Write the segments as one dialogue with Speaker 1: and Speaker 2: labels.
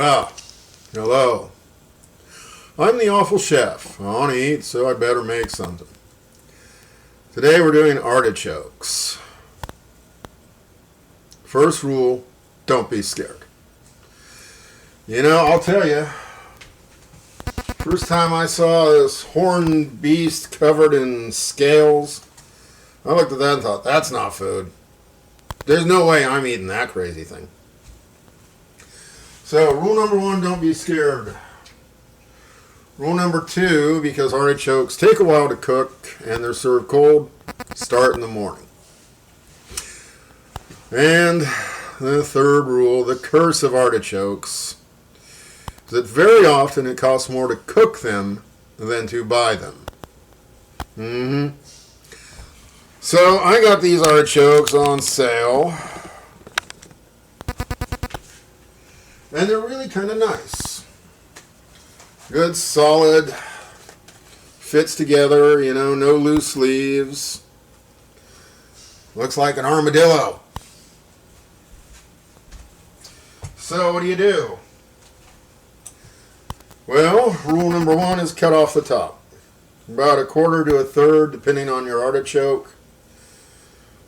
Speaker 1: Ah, hello. I'm the awful chef. I want to eat, so I better make something. Today we're doing artichokes. First rule, don't be scared. You know, I'll tell you, first time I saw this horned beast covered in scales, I looked at that and thought, that's not food. There's no way I'm eating that crazy thing. So, rule number 1, don't be scared. Rule number 2, because artichokes take a while to cook and they're served cold, start in the morning. And the third rule, the curse of artichokes, is that very often it costs more to cook them than to buy them. So I got these artichokes on sale, and they're really kind of nice. Good, solid, fits together, you know, no loose leaves. Looks like an armadillo. So what do? Well, rule number 1 is cut off the top. About 1/4 to 1/3, depending on your artichoke.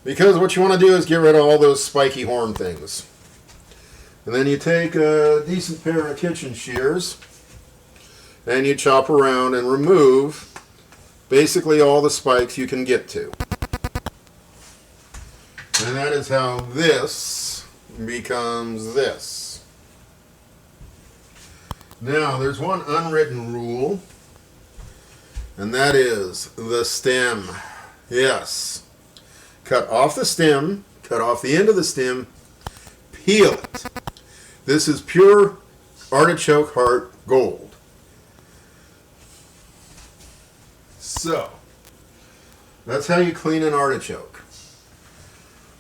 Speaker 1: Because what you want to do is get rid of all those spiky horn things. And then you take a decent pair of kitchen shears and you chop around and remove basically all the spikes you can get to. And that is how this becomes this. Now, there's one unwritten rule, and that is the stem. Yes. Cut off the stem, cut off the end of the stem, peel it. This is pure artichoke heart gold. So, that's how you clean an artichoke.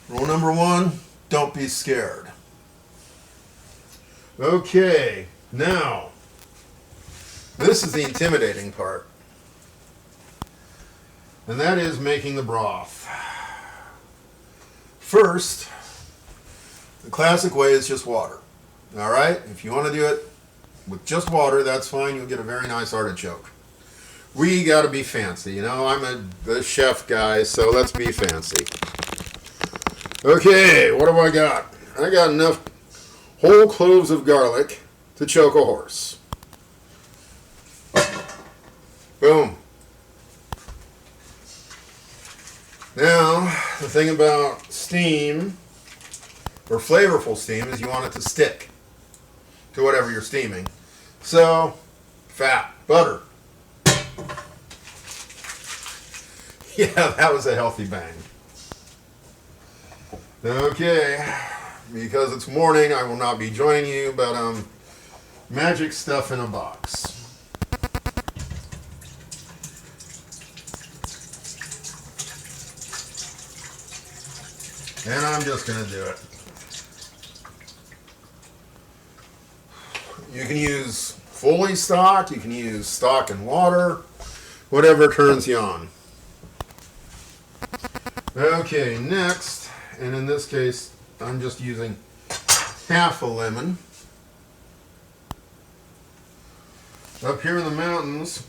Speaker 1: Rule number 1, don't be scared. Okay, now, this is the intimidating part. And that is making the broth. First, the classic way is just water. Alright? If you want to do it with just water, that's fine. You'll get a very nice artichoke. We got to be fancy. You know, I'm the chef guy, so let's be fancy. Okay, what have I got? I got enough whole cloves of garlic to choke a horse. Boom. Now, the thing about steam, or flavorful steam, is you want it to stick to whatever you're steaming. So, fat, butter. Yeah, that was a healthy bang. Okay, because it's morning, I will not be joining you, but magic stuff in a box. And I'm just going to do it. You can use fully stock, you can use stock and water, whatever turns you on. Okay, next, and in this case, I'm just using half a lemon. Up here in the mountains,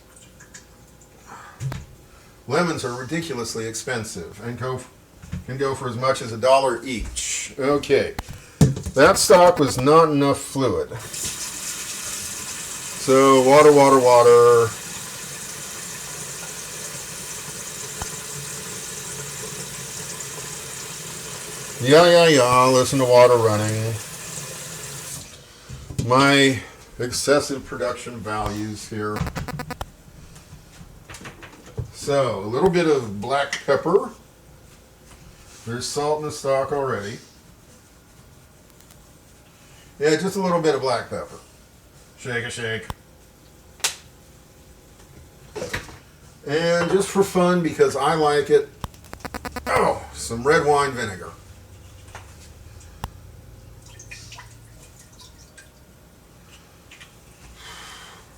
Speaker 1: lemons are ridiculously expensive and can go for as much as $1 each. Okay, that stock was not enough fluid. So water, water, water. Yeah, listen to water running. My excessive production values here. So, a little bit of black pepper. There's salt in the stock already. Yeah, just a little bit of black pepper. Shake a shake. And just for fun, because I like it, some red wine vinegar.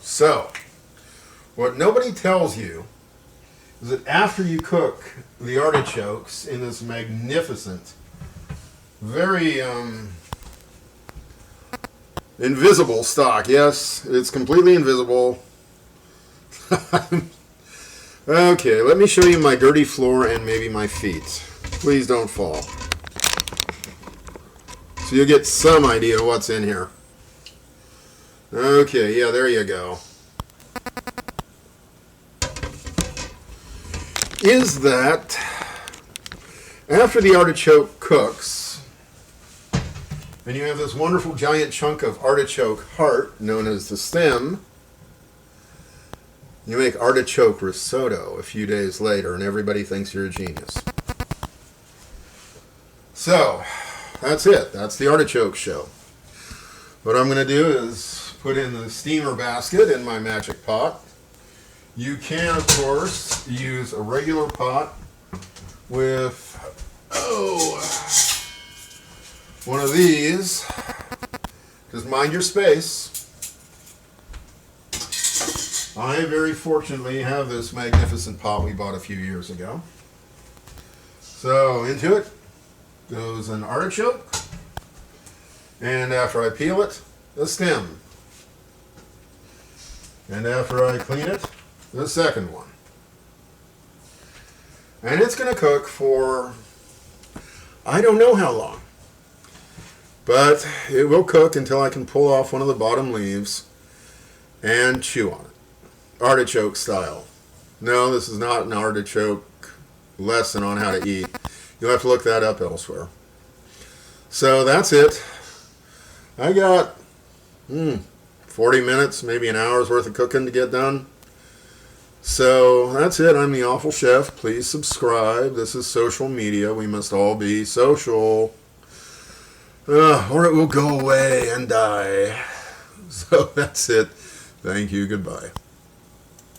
Speaker 1: So, what nobody tells you is that after you cook the artichokes in this magnificent, very Invisible stock. Yes, it's completely invisible. Okay, let me show you my dirty floor and maybe my feet. Please don't fall. So you'll get some idea of what's in here. Okay, yeah, there you go. Is that after the artichoke cooks, and you have this wonderful giant chunk of artichoke heart known as the stem, you make artichoke risotto a few days later, and everybody thinks you're a genius. So, that's it. That's the artichoke show. What I'm going to do is put in the steamer basket in my magic pot. You can, of course, use a regular pot with, one of these. Just mind your space. I very fortunately have this magnificent pot we bought a few years ago. So into it goes an artichoke, and after I peel it, the stem, and after I clean it, the second one. And it's going to cook for, I don't know how long, but it will cook until I can pull off one of the bottom leaves and chew on it. Artichoke style. No, this is not an artichoke lesson on how to eat. You'll have to look that up elsewhere. So that's it. I got 40 minutes, maybe an hour's worth of cooking to get done. So that's it. I'm the Awful Chef. Please subscribe. This is social media. We must all be social, or it will go away and die. So that's it. Thank you. Goodbye.